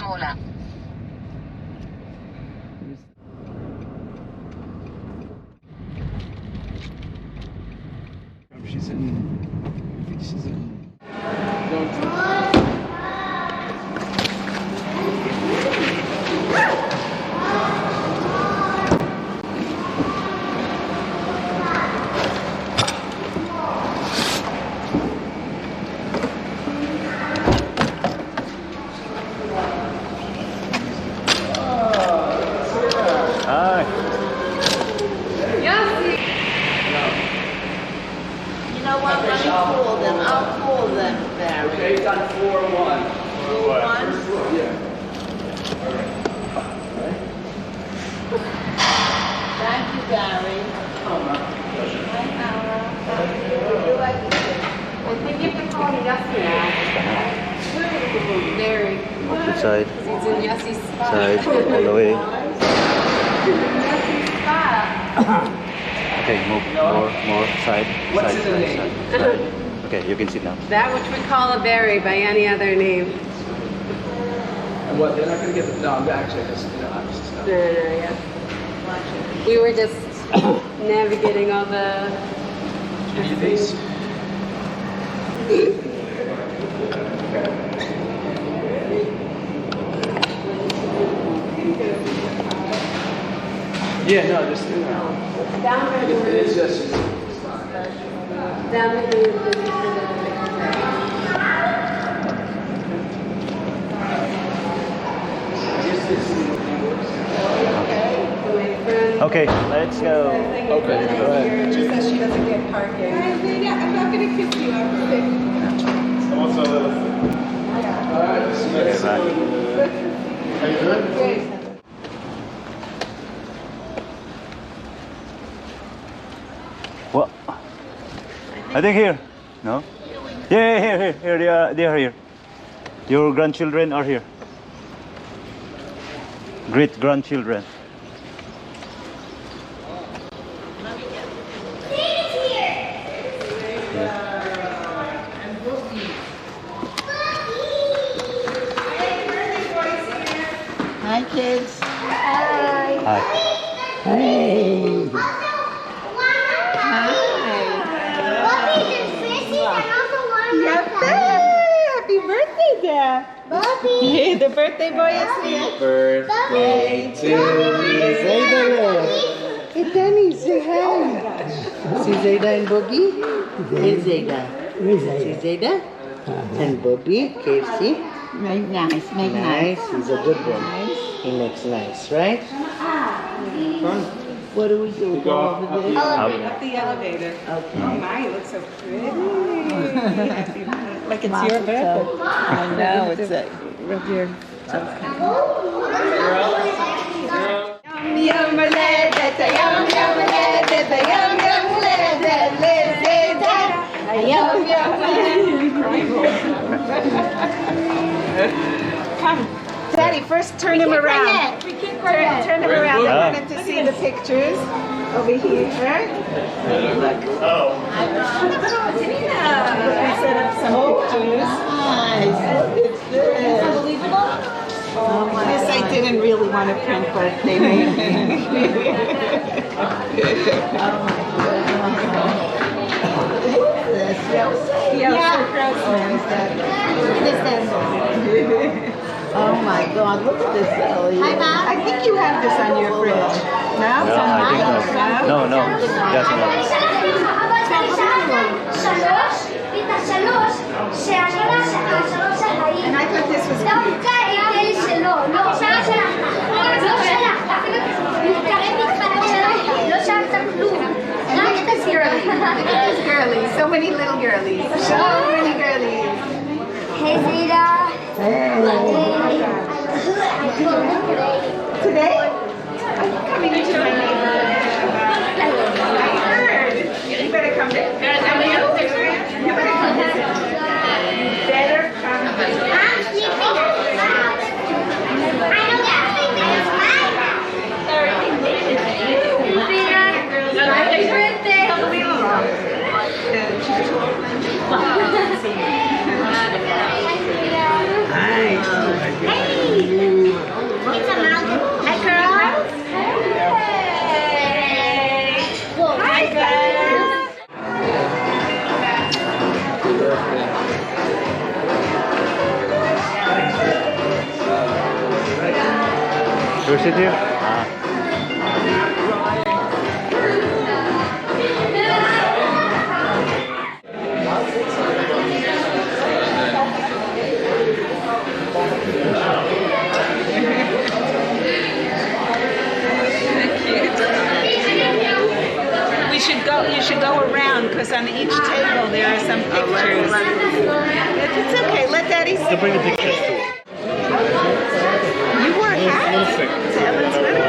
sola. She's in. I think she's in. Don't. Hi. You know what? Let me cool them. I'll cool them, Barry. Okay, it's on floor 1. Cool one. First floor, yeah. Thank you, Barry. Hi, Howard. You like it? I think you have to call me Yossi now. Very. Which side? It's in Yossi's spot. Side, all the way. Yossi's spot. Okay, move more side. What's Side, in the name? side. Okay, you can sit now. That which we call a berry by any other name. And what? They're not going to get the. No, actually, I just, I'm just No, yeah. We were just navigating all the. Can you these? Yeah, no, just Down there. it's just it's fine. Down there. Okay, let's go. Okay, go ahead. She says she doesn't get parking. I'm not going to kiss you. I'm sick. All right, see you guys. How you doing? Great. What? I think here. No? Yeah, here. They are here. Your grandchildren are here. Great grandchildren. Hi, kids. Hi. Hey. Happy birthday, Dad. Hey, the birthday boy is here. Birthday to you. Say hello. Hey, Danny, say hi. See Zayda and Boogie? Hey, Zayda. See Zayda? And Boogie, KFC. Make nice, make nice. He's a good one. He makes nice, right? What do we do? Go over there? Up the elevator. Okay. Oh my, it looks so pretty. Like it's Mazel your birthday. tov. I know, it's a... Rub your Yum huladet, yum huladet, yum huladet, Come, Daddy, first turn him around. Turn him around. I want him to see the pictures over here. Look. I set up some pictures. Nice. Look at this. Unbelievable. This I didn't really want to print, but they made me. Oh my God, look at this, Ellie. Hi, Mom. I think you have this on your fridge. No? No, I think no. No, just And I thought this was cute. And look at this girlie. Look at this girlie. So many little girlies. So many girlies. Hey, Zeta. Today? Are you coming into my neighborhood? I heard. You better come visit. You better come visit. You better come visit. I'm sleeping. You sit here? Ah. You should go around because on each table there are some pictures. It's okay. Let Daddy see. To bring the pictures too. You wore a hat? To Ellen's wedding?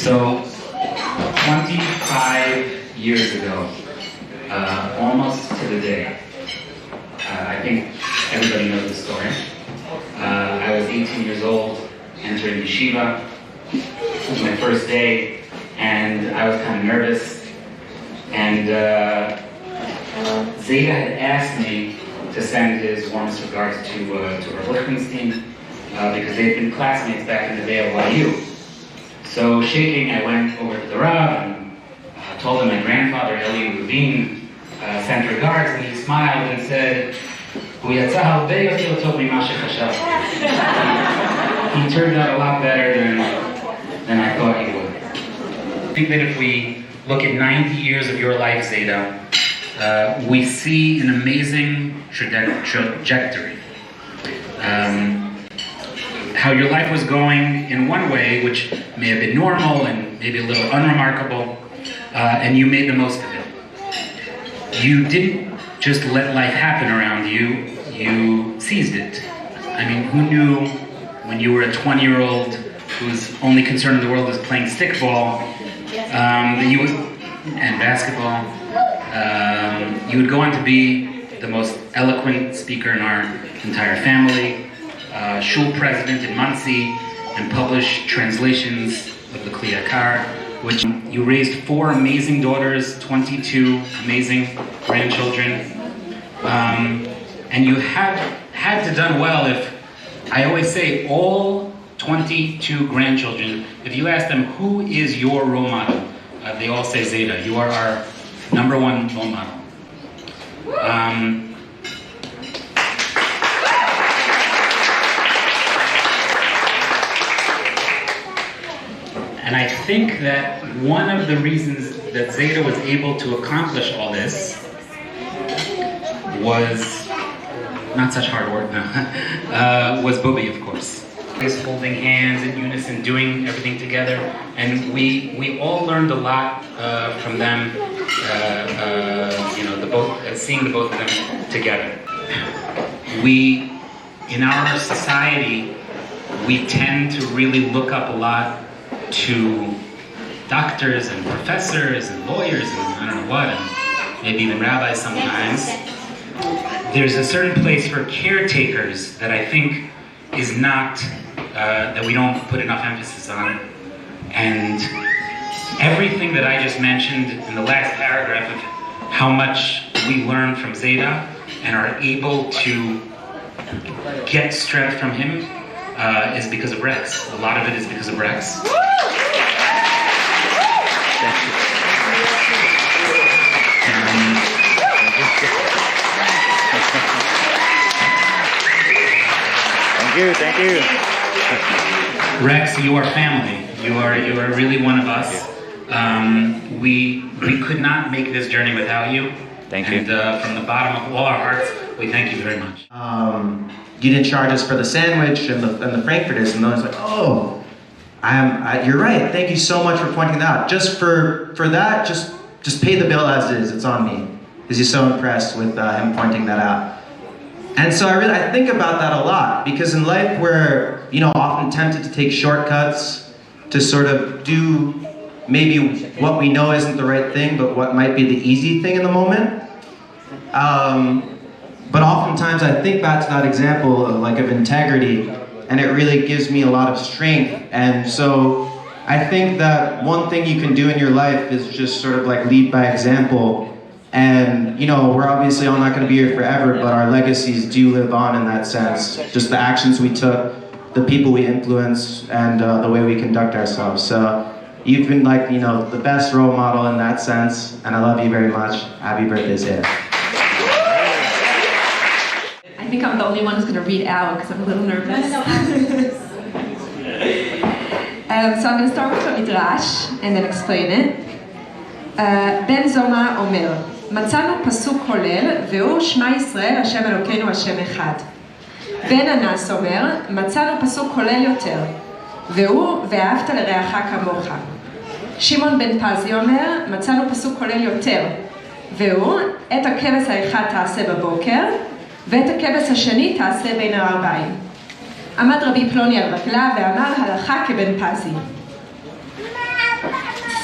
So, 25 years ago, almost to the day, I think everybody knows the story. I was 18 years old, entering yeshiva. It was my first day, and I was kind of nervous. And Zeta had asked me to send his warmest regards to Rav Lichtenstein because they had been classmates back in the day of Elihu. So shaking, I went over to the Rav and told him my grandfather, Elihu Levine, sent regards, and he smiled and said, he turned out a lot better than I thought he would. I think that if we look at 90 years of your life, Zeta, we see an amazing trajectory. how your life was going in one way, which may have been normal and maybe a little unremarkable, and you made the most of it. You didn't just let life happen around you, you seized it. I mean, who knew when you were a 20-year-old whose only concern in the world was playing stickball, that you would, and basketball, you would go on to be the most eloquent speaker in our entire family, shul president in Muncie, and published translations of the Kli Yakar, which you raised 4 amazing daughters, 22 amazing grandchildren, and you had to done well if, I always say, all 22 grandchildren, if you ask them who is your role model, they all say Zeta. You are our #1 role model. And I think that one of the reasons that Zeta was able to accomplish all this was not such hard work now, was Bobby, of course. Just holding hands in unison, doing everything together, and we all learned a lot from them. You know, seeing the both of them together. We, in our society, we tend to really look up a lot to doctors and professors and lawyers and I don't know what, and maybe even rabbis sometimes. There's a certain place for caretakers that I think is not, that we don't put enough emphasis on. And everything that I just mentioned in the last paragraph of how much we learn from Zeta and are able to get strength from him is because of Rex. A lot of it is because of Rex. Thank you. Rex, you are family. You are really one of us. We could not make this journey without you. Thank you. And from the bottom of all our hearts, we thank you very much. You didn't charge us for the sandwich and the frankfurters, and I was like, oh, you're right. Thank you so much for pointing that out. Just for that, just pay the bill as is. It's on me. Because he's so impressed with him pointing that out. And so I think about that a lot, because in life we're, often tempted to take shortcuts to sort of do maybe what we know isn't the right thing, but what might be the easy thing in the moment. But oftentimes I think back to that example of integrity, and it really gives me a lot of strength. And so I think that one thing you can do in your life is just sort of lead by example. And, we're obviously all not going to be here forever, but our legacies do live on in that sense. Just the actions we took, the people we influence, and the way we conduct ourselves. So you've been the best role model in that sense, and I love you very much. Happy birthday, Zeta. I think I'm the only one who's going to read out because I'm a little nervous. So I'm going to start with the Midrash and then explain it. בן זומא אומר, מצאנו פסוק כולל, והוא שמע ישראל, השם אלוקינו, השם אחד. בן אנס אומר, מצאנו פסוק כולל יותר, והוא ואהבת לרעך כמוך. שמעון בן פזי אומר, מצאנו פסוק כולל יותר, והוא את הכבש האחד תעשה בבוקר, ואת הכבש השני תעשה בין הערביים. עמד רבי פלוני על רגליו ואמר, הלכה כבן פזי.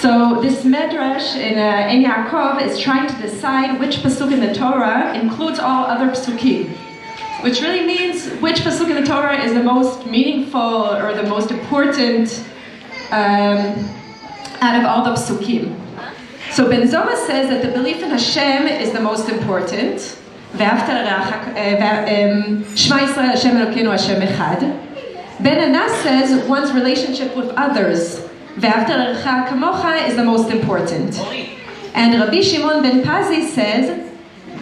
So this Medrash in Yaakov is trying to decide which pasuk in the Torah includes all other pasukim, which really means which pasuk in the Torah is the most meaningful or the most important out of all the pasukim. So Ben Zoma says that the belief in Hashem is the most important. Shema Yisrael Hashem Elokeinu Hashem Echad. Ben Anas says one's relationship with others. ואהבת לרעך כמוך is the most important. And Rabbi Shimon ben Pazi says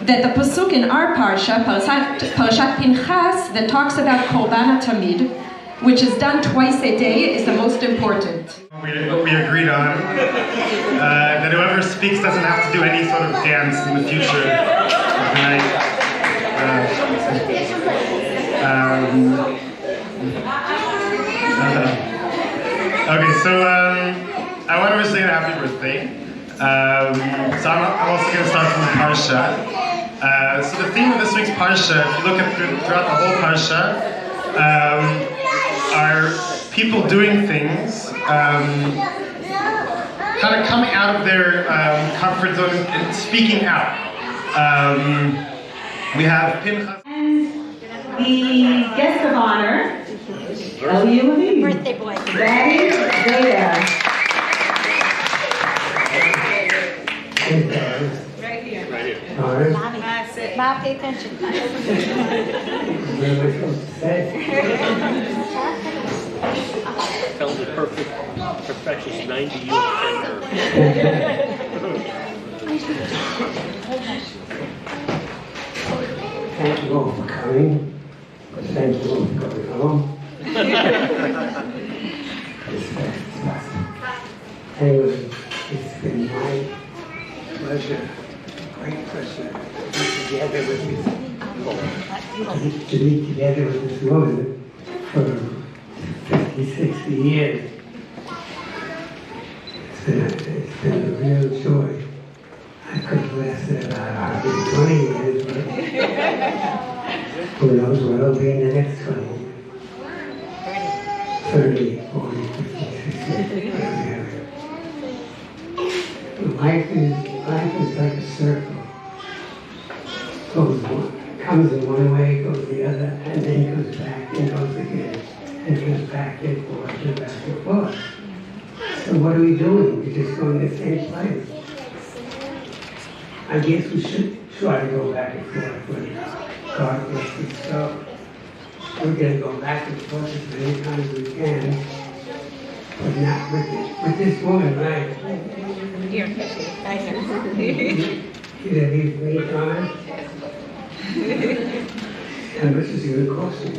that the pasuk in our parsha, Parashat Pinchas, that talks about Korban HaTamid, which is done twice a day, is the most important. What we agreed on, that whoever speaks doesn't have to do any sort of dance in the future of the night. So I want to sing a happy birthday. So I'm also going to start from the Parsha. So the theme of this week's Parsha, if you look at throughout the whole Parsha, are people doing things, kind of coming out of their comfort zone and speaking out. We have Pinchas. The guest of honor, Elihu Levine. Birthday boy. Daddy Zeta. Right here. Mommy. Mom, pay attention. Tell the perfection's 90 years Thank you all for coming. Thank you all for coming home. Anyway, it's been my pleasure, great pleasure, to be together with this woman for 50, 60 years. It's been a real joy. I could have lasted about 120 years, but who knows what will be in the next 20 years. 30, 40, 50, 60, whatever. Life is like a circle. Comes in one way, goes the other, and then comes back and goes again. And goes back and forth and back and forth. So what are we doing? We're just going to the same place. I guess we should try to go back and forth when God lets us go. We're going to go back and forth as many times as we can, but not with this woman, right? Here, You that leaves me time? How much is it going to cost me?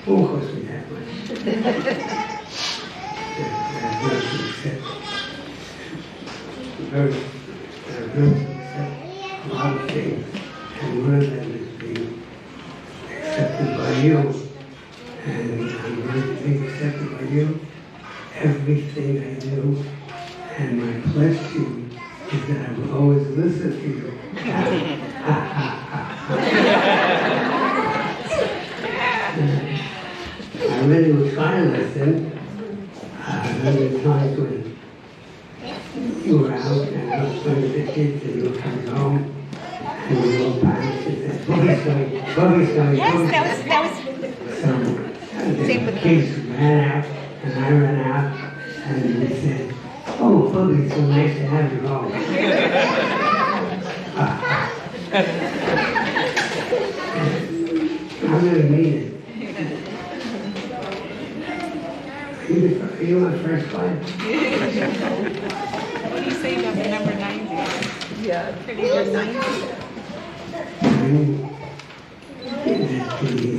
Won't cost me that much. I've learned to accept. I've learned to accept a lot of things, and one of them is being accepted by you. And I'm learning to be accepted by you. Everything I do, and my pledge to you is that I will always listen to you. I really will try to listen. I remember times when you were out and I was playing with the kids and you were coming home and we were all panicked and said, Bobby's coming, Bobby's coming. Yes, that was. So the kids ran out and I ran out and they said, oh, Bobby, it's so nice to have you home. I really mean it. Are you on first flight? What do you say about the number 90? Yeah, pretty good 90.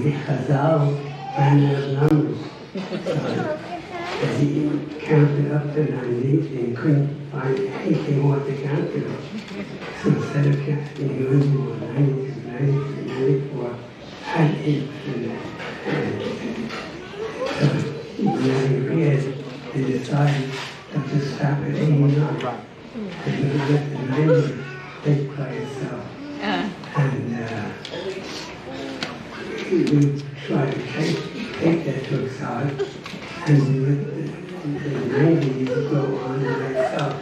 The Chazal ran out of numbers. He counted up to 90 and couldn't find anything more to count to. So instead of counting 91, 92, 93, 94, and 8, so when they read, they decided to just stop at 89 and let the 90 take by itself. And we try to take that to a side and we let the 90s go on by itself.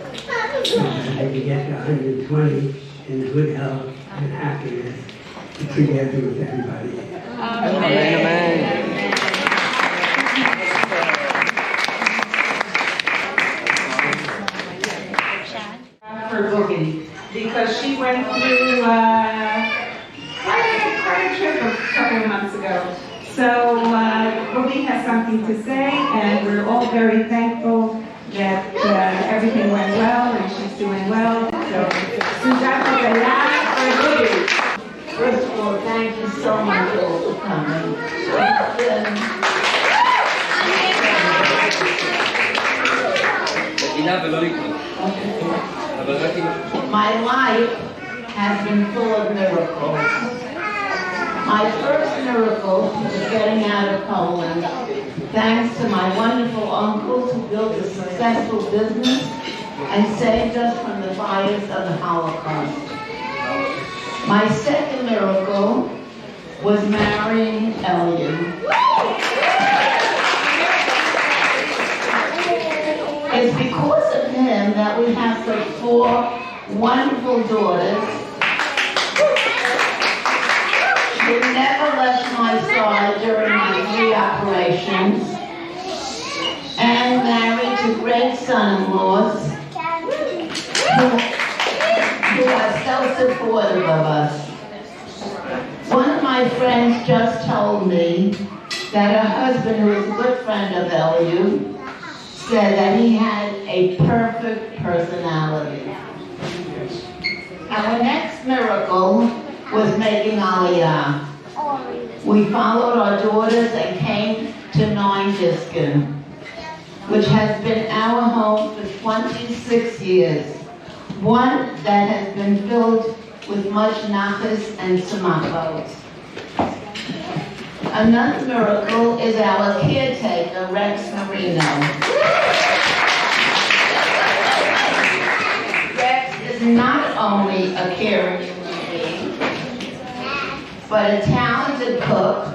So that they can get to 120 in good health and happiness together with everybody. Amen. For Boogie, because she went through quite a trip a couple of months ago. So Boogie has something to say, and we're all very thankful that everything went well and she's doing well. So, Suzanne for Boogie. First of all, thank you so much all for coming. My life has been full of miracles. My first miracle was getting out of Poland Thanks to my wonderful uncles who built a successful business and saved us from the fires of the Holocaust. My second miracle was marrying Elihu. It's because of him that we have such 4 wonderful daughters who never left my side during my 3 operations, and married to great son-in-laws who are so supportive of us. One of my friends just told me that her husband, who is a good friend of Elihu, said that he had a perfect personality. Our next miracle was making Aliyah. We followed our daughters and came to 9 Diskin, which has been our home for 26 years. One that has been filled with much nachas and samachot. Another miracle is our caretaker, Rex Marino. Rex is not only a caring human being, but a talented cook,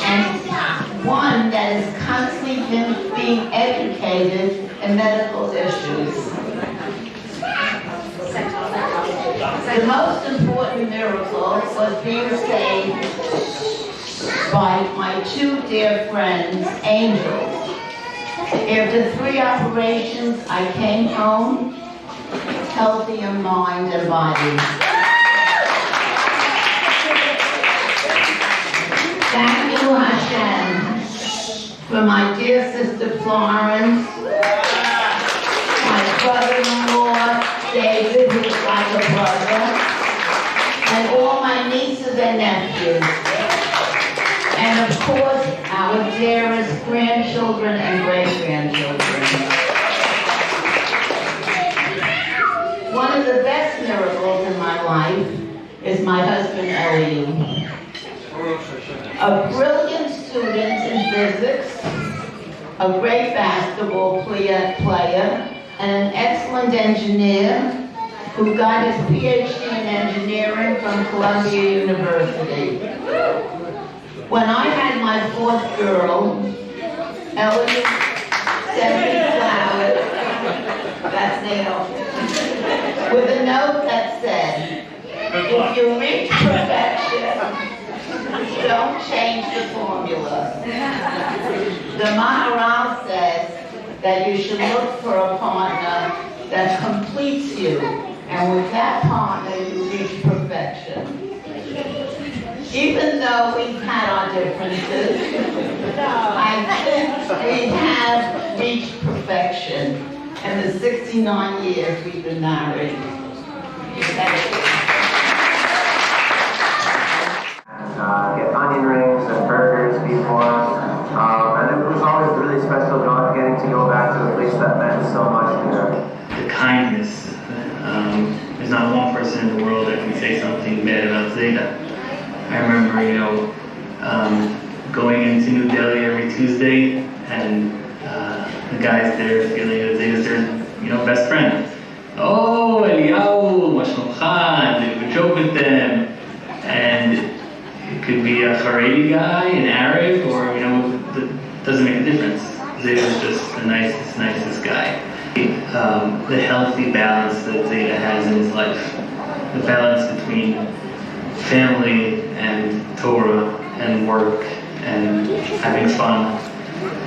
and one that is constantly being educated in medical issues. The most important miracle was being saved by my 2 dear friends, angels. After 3 operations, I came home healthy in mind and body. Thank you, Hashem, for my dear sister Florence, my brother-in-law, David, who's like a brother, and all my nieces and nephews. And of course, our dearest grandchildren and great-grandchildren. One of the best miracles in my life is my husband, Elihu. A brilliant student in physics, a great basketball player, and an excellent engineer who got his PhD in engineering from Columbia University. When I had my 4th girl, Elihu sent me flowers, that's Naomi, with a note that said, if you reach perfection, don't change the formula. The Maharal says that you should look for a partner that completes you, and with that partner you reach perfection. Even though we've had our differences, I think we have reached perfection in the 69 years we've been married. Get onion rings and burgers before, and it was always really special getting to go back to the place that meant so much to her. The kindness. There's not one person in the world that can say something bad about Zeta. I remember, going into New Delhi every Tuesday, and the guys there feeling that Zeta's their, best friend. Oh, Elihu, מה שלומך? And they would joke with them, and it could be a Haredi guy, an Arab, or it doesn't make a difference. Zeta was just the nicest guy. The healthy balance that Zeta has in his life, the balance between family and Torah and work and having fun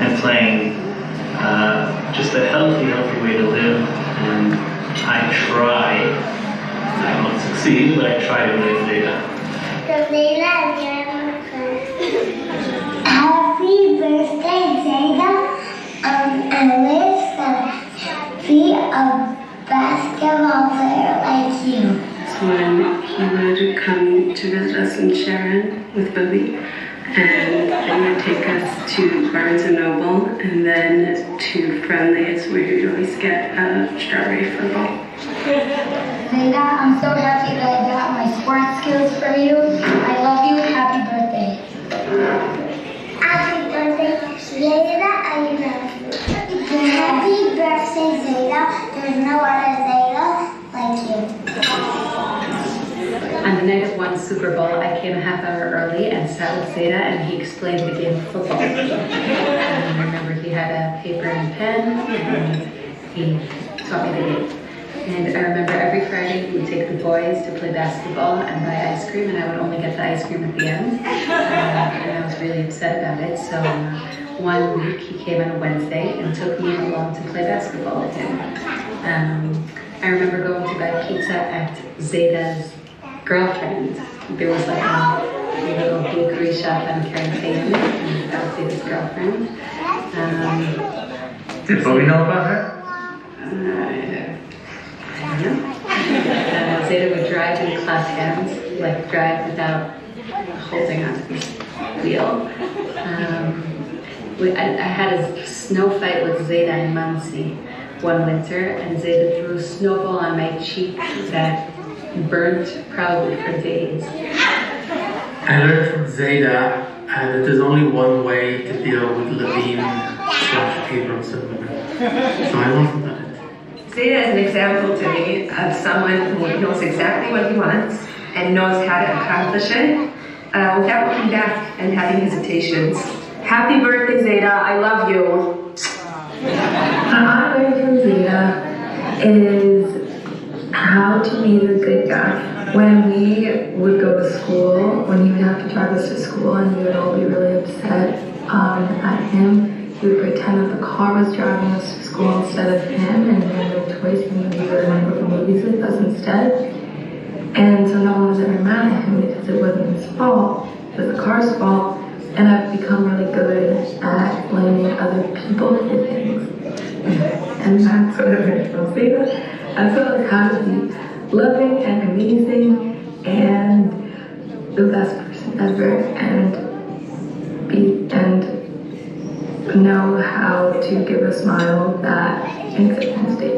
and playing, just a healthy way to live. And I don't succeed, but I try to live Zeta. Happy birthday, Zeta. I wish that be a basketball player like you. When he would come to visit us in Sharon with Bobby, and they would take us to Barnes & Noble and then to Friendly's, where you'd always get a strawberry frugal. Zeta, I'm so happy that I got my sports skills for you. I love you. Happy birthday. Happy birthday. Super Bowl, I came a half hour early and sat with Zeta, and he explained the game of football. And I remember he had a paper and pen, and he taught me the game. And I remember every Friday we would take the boys to play basketball and buy ice cream, and I would only get the ice cream at the end. And I was really upset about it. So one week he came on a Wednesday and took me along to play basketball with him. I remember going to buy pizza at Zeta's girlfriend. There was like a little bakery shop on Carrington, and that was Zeta's girlfriend. Did Bobby know about her? Zeta would drive in class hands, like drive without holding on to the wheel. I had a snow fight with Zeta in Muncie one winter, and Zeta threw a snowball on my cheek that burnt probably for days. I learned from Zeta that there's only one way to deal with Levine/Abram syndrome. So I love that. Zeta is an example to me of someone who knows exactly what he wants and knows how to accomplish it without looking back and having hesitations. Happy birthday, Zeta. I love you. What I learned from Zeta is how to be the good guy. When we would go to school, when he would have to drive us to school and we would all be really upset at him, he would pretend that the car was driving us to school instead of him, and he had no choice, and he would go to the movies with us instead. And so no one was ever mad at him because it wasn't his fault, it was the car's fault. And I've become really good at blaming other people for things. And that's what I learned from Zeta. I feel like how to be loving and amazing and the best person ever, and know how to give a smile that makes it stay.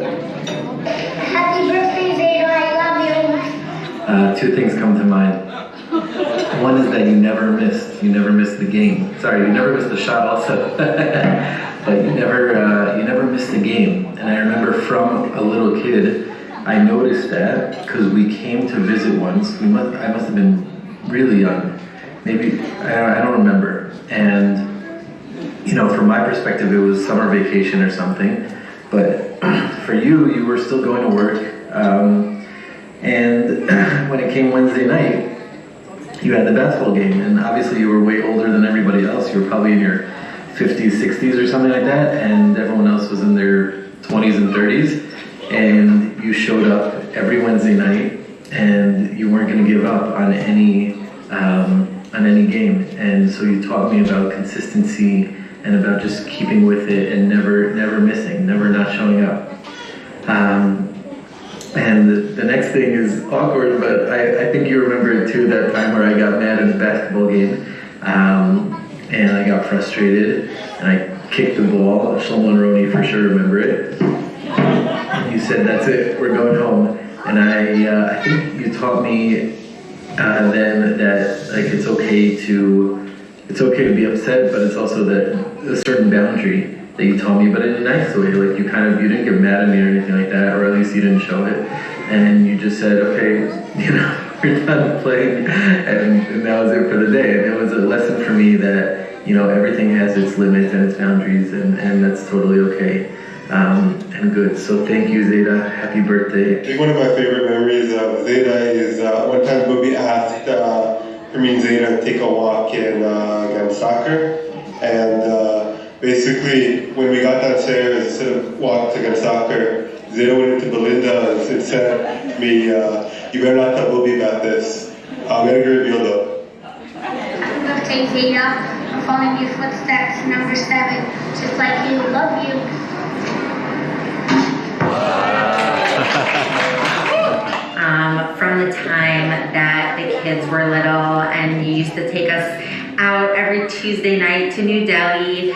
Happy birthday, Zeta. I love you. Two things come to mind. One is that you never missed the game. Sorry, you never missed the shot also. But you never missed the game. And I remember from a little kid, I noticed that because we came to visit once. I must have been really young. Maybe, I don't remember. And, from my perspective, it was summer vacation or something. But for you were still going to work. And when it came Wednesday night, you had the basketball game, and obviously you were way older than everybody else. You were probably in your 50s, 60s or something like that, and everyone else was in their 20s and 30s. And you showed up every Wednesday night, and you weren't going to give up on any game. And so you taught me about consistency and about just keeping with it and never missing, never not showing up. And the next thing is awkward, but I think you remember it too, that time where I got mad in the basketball game, and I got frustrated, and I kicked the ball. Shlomo and Roni for sure remember it. And you said, "That's it, we're going home." And I think you taught me then that it's okay to be upset, but it's also that a certain boundary that you taught me, but in a nice way. Like you didn't get mad at me or anything like that, or at least you didn't show it. And you just said, "Okay, we're done playing," and that was it for the day. And it was a lesson for me that everything has its limits and its boundaries, and that's totally okay and good. So thank you, Zeta. Happy birthday. I think one of my favorite memories of Zeta is one time Bobby asked for me and Zeta to take a walk in against soccer, and basically when we got downstairs, instead of walking against soccer, Zeta went into Belinda and said to me, "You better not tell Bobby about this. I'm gonna get revealed up." Happy birthday, Zeta. I'm following your footsteps, number 7, just like you. Love you. From the time that the kids were little and you used to take us out every Tuesday night to New Delhi,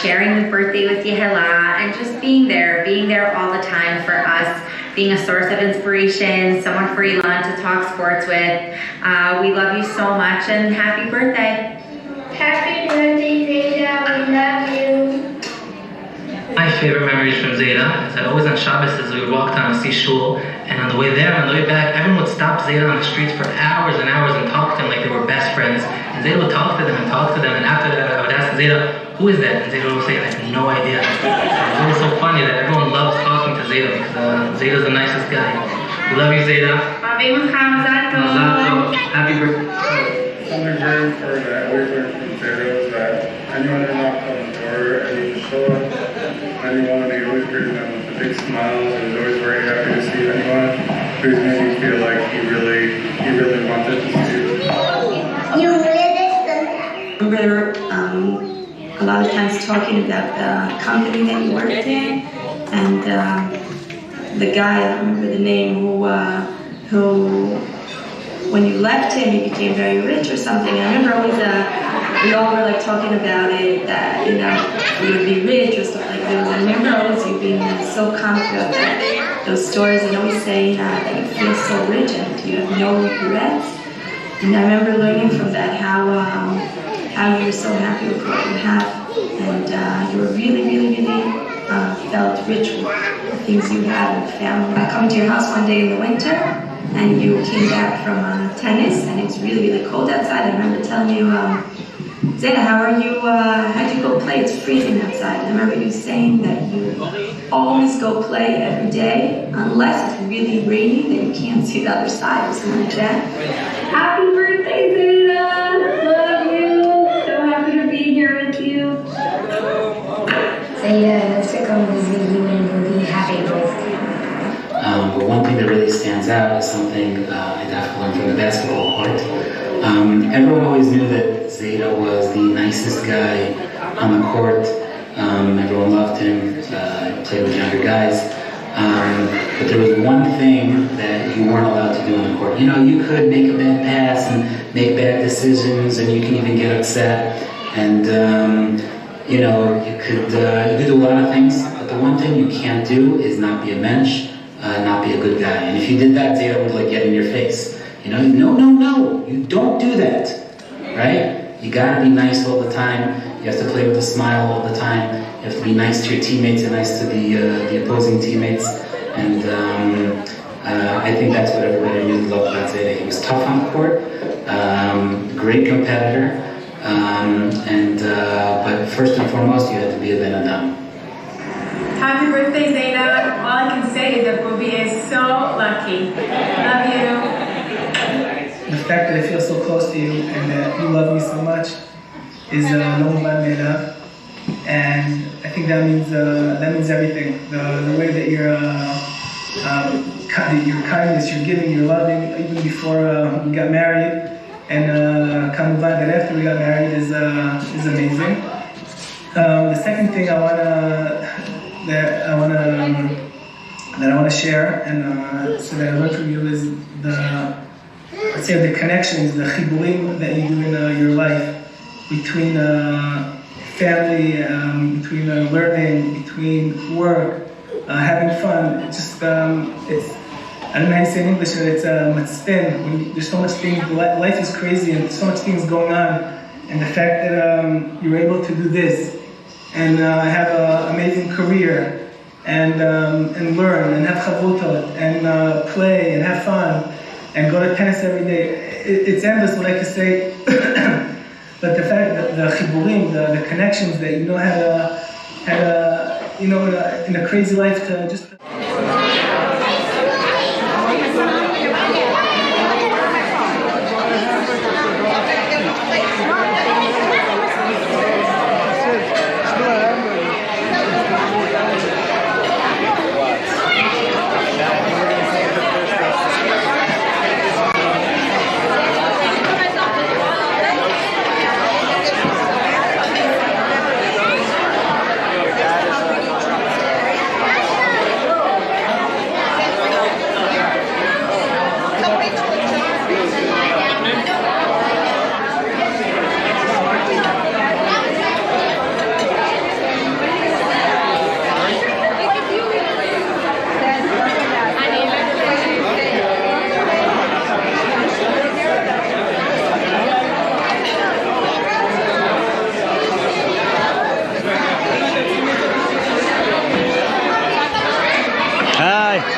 sharing the birthday with Yehela, and just being there all the time for us, being a source of inspiration, someone for Elon to talk sports with. We love you so much, and happy birthday. Happy birthday, Zeta. We love you. I favorite memories from Zeta is that always on Shabbos as we would walk down to see shul, and on the way there and on the way back, everyone would stop Zeta on the streets for hours and hours and talk to them like they were best friends. And Zeta would talk to them, and after that I would ask Zeta, who is that? And Zeta would say, I have no idea. It's always so funny that everyone loves talking to Zeta because Zeta's the nicest guy. We love you, Zeta. Happy birthday. Something very important that I always learned from Zeta is that anyone who knocks on the door, and you show up, anyone, he always greeted them with a big smile. He was always very happy to see anyone. He always made me feel like he really wanted to see you. We were a lot of times talking about the company that you worked in, and the guy, I don't remember the name, who when you left him, he became very rich or something. And I remember always, we all were like talking about it, that, you know, you would be rich or stuff like that. I remember always you being so confident about those stories and always saying that you feel so rich and you have no regrets. And I remember learning from that how you were so happy with what you have, and you were really felt rich with the things you had and family. I come to your house one day in the winter, and you came back from tennis, and it was really cold outside. I remember telling you, Zeta, how are you? How'd you go play? It's freezing outside. I remember you saying that you always go play every day, unless it's really raining, then you can't see the other side or something like that. Happy birthday, Zeta! Love you! So happy to be here with you. Zeta, let's go visit you and Boogie. Happy birthday. But one thing that really stands out is something I definitely learned from the basketball court. Everyone always knew that Zeta was the nicest guy on the court. Everyone loved him, played with younger guys. But there was one thing that you weren't allowed to do on the court. You know, you could make a bad pass and make bad decisions, and you can even get upset. And you know, you could do a lot of things. But the one thing you can't do is not be a mensch. Not be a good guy. And if you did that, Zeta would like get in your face. You know, no, you don't do that, right? You gotta be nice all the time. You have to play with a smile all the time. You have to be nice to your teammates and nice to the opposing teammates. And I think that's what everybody really loved about Zeta. He was tough on the court, great competitor, but first and foremost, you had to be a Ben Adam. Happy birthday, Zeta. All I can say is that Bobby is so lucky. Love you. The fact that I feel so close to you and that you love me so much is no muban me'elav. And I think that means everything. The way that your kindness, your giving, your loving, even before we got married, and kamuvan that after we got married is amazing. The second thing I want to share, and so that I learned from you, is the connections, the chiburim that you do in your life between family, between learning, between work, having fun. It's just it's, I don't know how you say in English, but it's matzpen. When there's so much things, life is crazy and so much things going on, and the fact that you're able to do this and have an amazing career, and learn, and have chavutot, and play, and have fun, and go to tennis every day. It's endless what I could say, but the fact that the chiburim, the connections that you know had in a crazy life to just.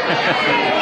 Yeah.